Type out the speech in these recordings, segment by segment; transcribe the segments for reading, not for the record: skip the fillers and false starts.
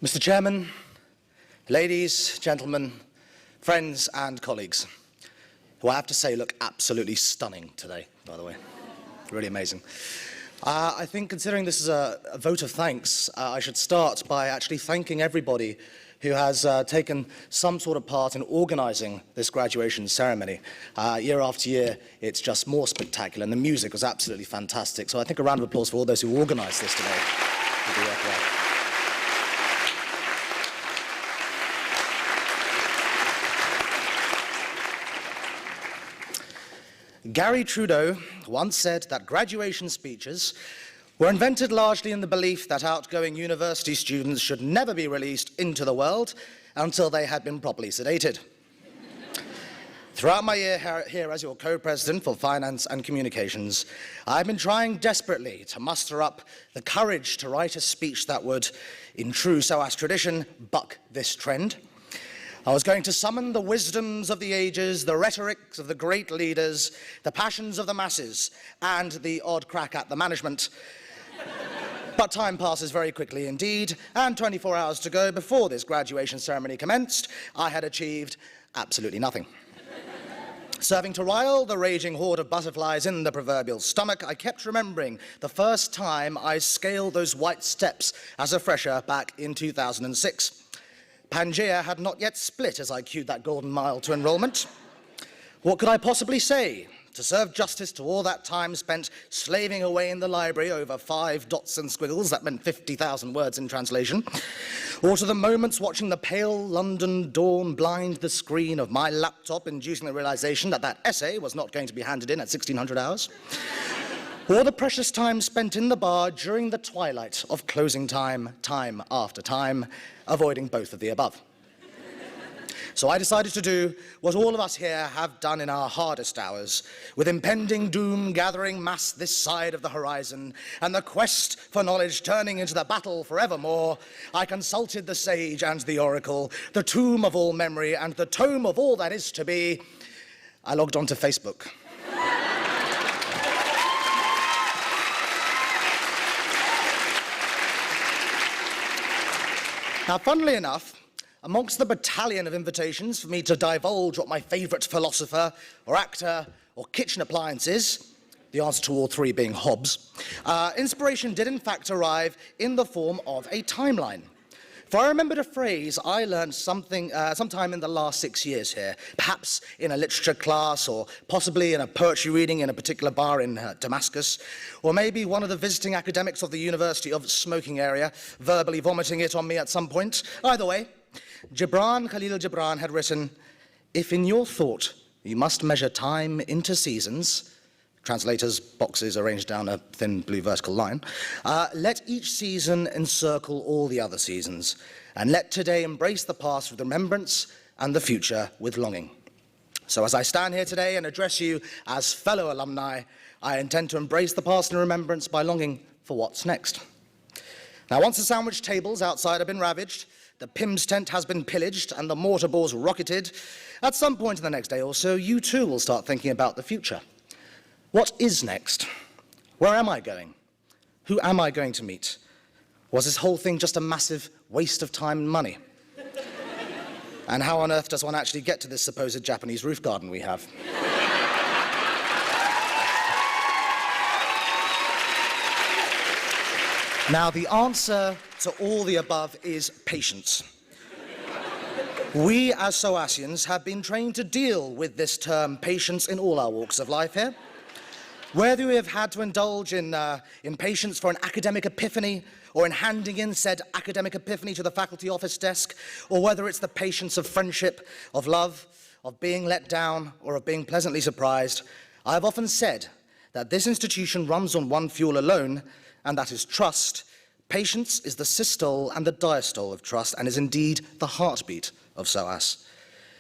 Mr. Chairman, ladies, gentlemen, friends and colleagues, who I have to say look absolutely stunning today, by the way. Really amazing. I think considering this is a vote of thanks, I should start by actually thanking everybody who has taken some sort of part in organising this graduation ceremony. Year after year, it's just more spectacular, and the music was absolutely fantastic. So I think a round of applause for all those who organised this today would be worthwhile. Gary Trudeau once said that graduation speeches were invented largely in the belief that outgoing university students should never be released into the world until they had been properly sedated. Throughout my year here as your co-president for Finance and Communications, I've been trying desperately to muster up the courage to write a speech that would, in true SOAS tradition, buck this trend. I was going to summon the wisdoms of the ages, the rhetorics of the great leaders, the passions of the masses, and the odd crack at the management. But time passes very quickly indeed, and 24 hours to go before this graduation ceremony commenced, I had achieved absolutely nothing. Serving to rile the raging horde of butterflies in the proverbial stomach, I kept remembering the first time I scaled those white steps as a fresher back in 2006. Pangea had not yet split as I queued that golden mile to enrollment. What could I possibly say to serve justice to all that time spent slaving away in the library over 5 dots and squiggles, that meant 50,000 words in translation, or to the moments watching the pale London dawn blind the screen of my laptop, inducing the realization that that essay was not going to be handed in at 1600 hours, or the precious time spent in the bar during the twilight of closing time, time after time, avoiding both of the above. So I decided to do what all of us here have done in our hardest hours, with impending doom gathering mass this side of the horizon, and the quest for knowledge turning into the battle forevermore. I consulted the sage and the oracle, the tomb of all memory and the tome of all that is to be. I logged onto Facebook. Now, funnily enough, amongst the battalion of invitations for me to divulge what my favourite philosopher or actor or kitchen appliance is, the answer to all three being Hobbes, inspiration did in fact arrive in the form of a timeline. For I remembered a phrase I learned sometime in the last 6 years here, perhaps in a literature class or possibly in a poetry reading in a particular bar in Damascus, or maybe one of the visiting academics of the University of Smoking area verbally vomiting it on me at some point. Either way, Khalil Gibran had written, "If in your thought you must measure time into seasons," translators' boxes arranged down a thin blue vertical line, "let each season encircle all the other seasons, and let today embrace the past with remembrance and the future with longing." So as I stand here today and address you as fellow alumni, I intend to embrace the past in remembrance by longing for what's next. Now, once the sandwich tables outside have been ravaged, the PIMS tent has been pillaged, and the mortar balls rocketed, at some point in the next day or so, you too will start thinking about the future. What is next? Where am I going? Who am I going to meet? Was this whole thing just a massive waste of time and money? And how on earth does one actually get to this supposed Japanese roof garden we have? Now, the answer to all the above is patience. We as SOASians have been trained to deal with this term patience in all our walks of life here. Whether we have had to indulge in patience for an academic epiphany, or in handing in said academic epiphany to the faculty office desk, or whether it's the patience of friendship, of love, of being let down, or of being pleasantly surprised, I have often said that this institution runs on one fuel alone, and that is trust. Patience is the systole and the diastole of trust, and is indeed the heartbeat of SOAS.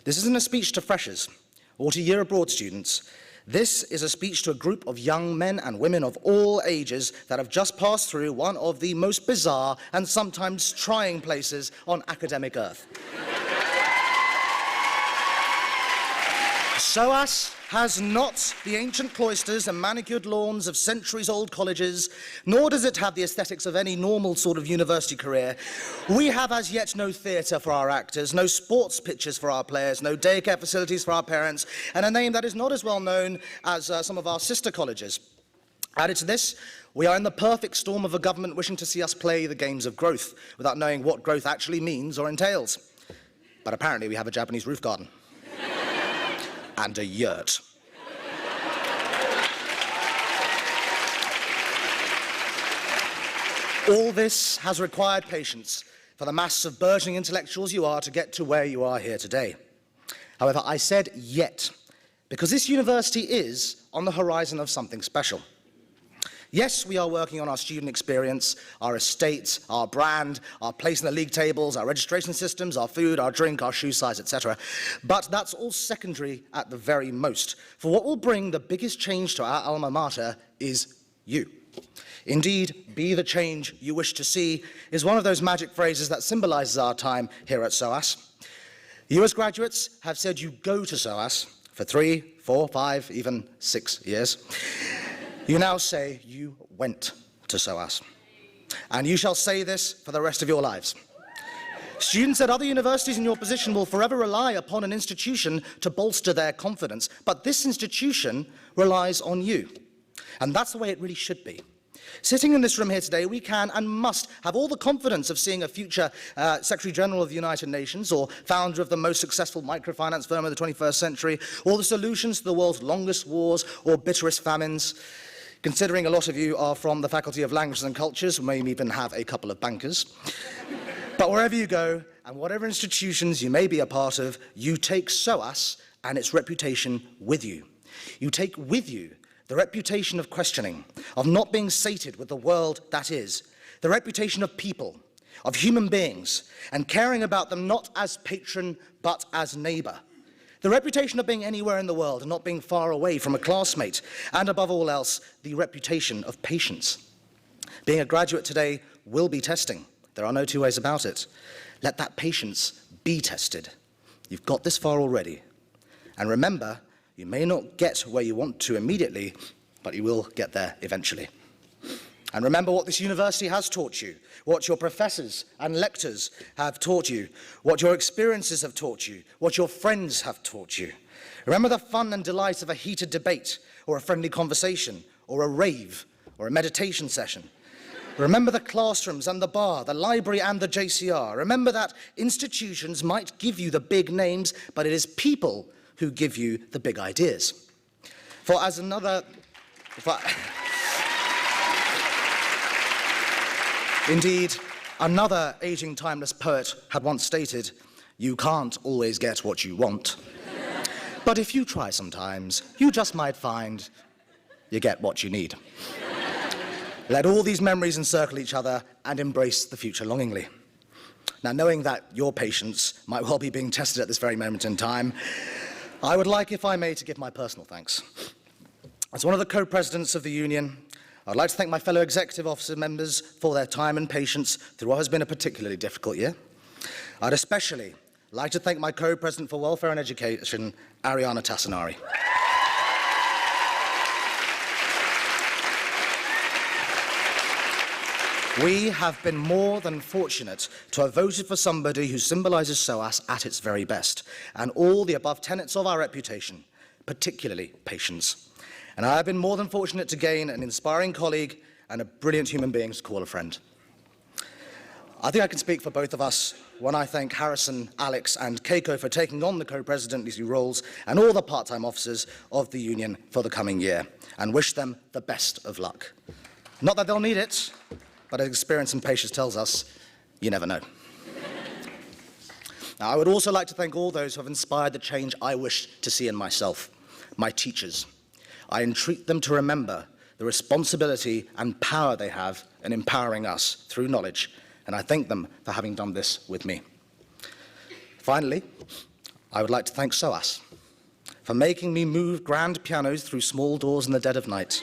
This isn't a speech to freshers, or to year abroad students. This is a speech to a group of young men and women of all ages that have just passed through one of the most bizarre and sometimes trying places on academic earth. SOAS has not the ancient cloisters and manicured lawns of centuries-old colleges, nor does it have the aesthetics of any normal sort of university career. We have as yet no theatre for our actors, no sports pitches for our players, no daycare facilities for our parents, and a name that is not as well known as some of our sister colleges. Added to this, we are in the perfect storm of a government wishing to see us play the games of growth without knowing what growth actually means or entails. But apparently we have a Japanese roof garden. And a yurt. All this has required patience for the mass of burgeoning intellectuals you are to get to where you are here today. However, I said yet, because this university is on the horizon of something special. Yes, we are working on our student experience, our estate, our brand, our place in the league tables, our registration systems, our food, our drink, our shoe size, etc. But that's all secondary at the very most. For what will bring the biggest change to our alma mater is you. Indeed, be the change you wish to see is one of those magic phrases that symbolizes our time here at SOAS. You as graduates have said you go to SOAS for 3, 4, 5, even 6 years. You now say you went to SOAS. And you shall say this for the rest of your lives. Students at other universities in your position will forever rely upon an institution to bolster their confidence, but this institution relies on you. And that's the way it really should be. Sitting in this room here today, we can and must have all the confidence of seeing a future Secretary General of the United Nations, or founder of the most successful microfinance firm of the 21st century, or the solutions to the world's longest wars or bitterest famines. Considering a lot of you are from the Faculty of Languages and Cultures, we may even have a couple of bankers. But wherever you go, and whatever institutions you may be a part of, you take SOAS and its reputation with you. You take with you the reputation of questioning, of not being sated with the world that is, the reputation of people, of human beings, and caring about them not as patron, but as neighbour. The reputation of being anywhere in the world and not being far away from a classmate, and above all else, the reputation of patience. Being a graduate today will be testing. There are no two ways about it. Let that patience be tested. You've got this far already. And remember, you may not get where you want to immediately, but you will get there eventually. And remember what this university has taught you, what your professors and lecturs have taught you, what your experiences have taught you, what your friends have taught you. Remember the fun and delight of a heated debate, or a friendly conversation, or a rave, or a meditation session. Remember the classrooms and the bar, the library and the JCR. Remember that institutions might give you the big names, but it is people who give you the big ideas. Indeed, another aging timeless poet had once stated, "You can't always get what you want. But if you try sometimes, you just might find you get what you need." Let all these memories encircle each other and embrace the future longingly. Now, knowing that your patience might well be being tested at this very moment in time, I would like, if I may, to give my personal thanks. As one of the co-presidents of the union, I'd like to thank my fellow executive officer members for their time and patience through what has been a particularly difficult year. I'd especially like to thank my co-president for welfare and education, Ariana Tassinari. We have been more than fortunate to have voted for somebody who symbolises SOAS at its very best, and all the above tenets of our reputation, particularly patience. And I have been more than fortunate to gain an inspiring colleague and a brilliant human being to call a friend. I think I can speak for both of us when I thank Harrison, Alex and Keiko for taking on the co-presidency roles, and all the part-time officers of the union for the coming year, and wish them the best of luck. Not that they'll need it, but as experience and patience tells us, you never know. Now, I would also like to thank all those who have inspired the change I wish to see in myself, my teachers. I entreat them to remember the responsibility and power they have in empowering us through knowledge, and I thank them for having done this with me. Finally, I would like to thank SOAS for making me move grand pianos through small doors in the dead of night,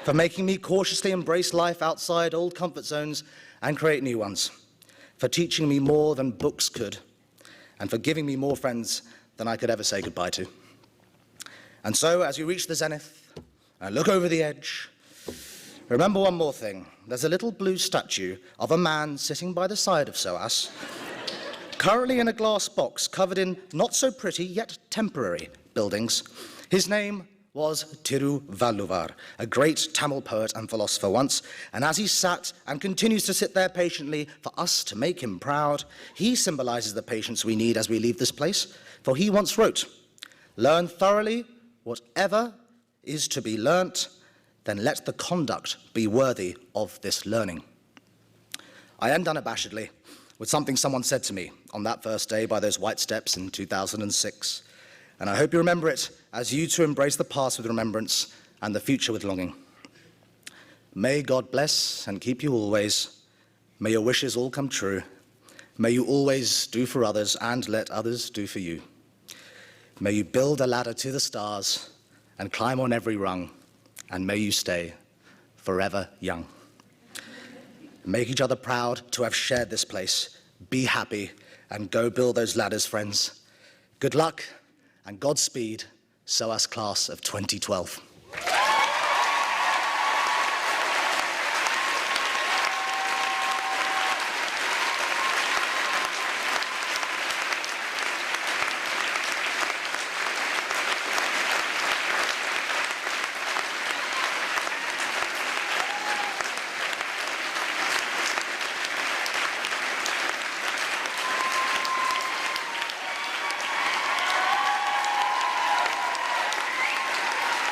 for making me cautiously embrace life outside old comfort zones and create new ones, for teaching me more than books could, and for giving me more friends than I could ever say goodbye to. And so, as you reach the zenith and look over the edge, remember one more thing. There's a little blue statue of a man sitting by the side of SOAS, currently in a glass box covered in not so pretty yet temporary buildings. His name was Tiruvalluvar, a great Tamil poet and philosopher once, and as he sat and continues to sit there patiently for us to make him proud, he symbolizes the patience we need as we leave this place, for he once wrote, "Learn thoroughly whatever is to be learnt, then let the conduct be worthy of this learning." I end unabashedly with something someone said to me on that first day by those white steps in 2006. And I hope you remember it as you too embrace the past with remembrance and the future with longing. May God bless and keep you always. May your wishes all come true. May you always do for others and let others do for you. May you build a ladder to the stars and climb on every rung, and may you stay forever young. Make each other proud to have shared this place. Be happy and go build those ladders, friends. Good luck and Godspeed, SOAS class of 2012.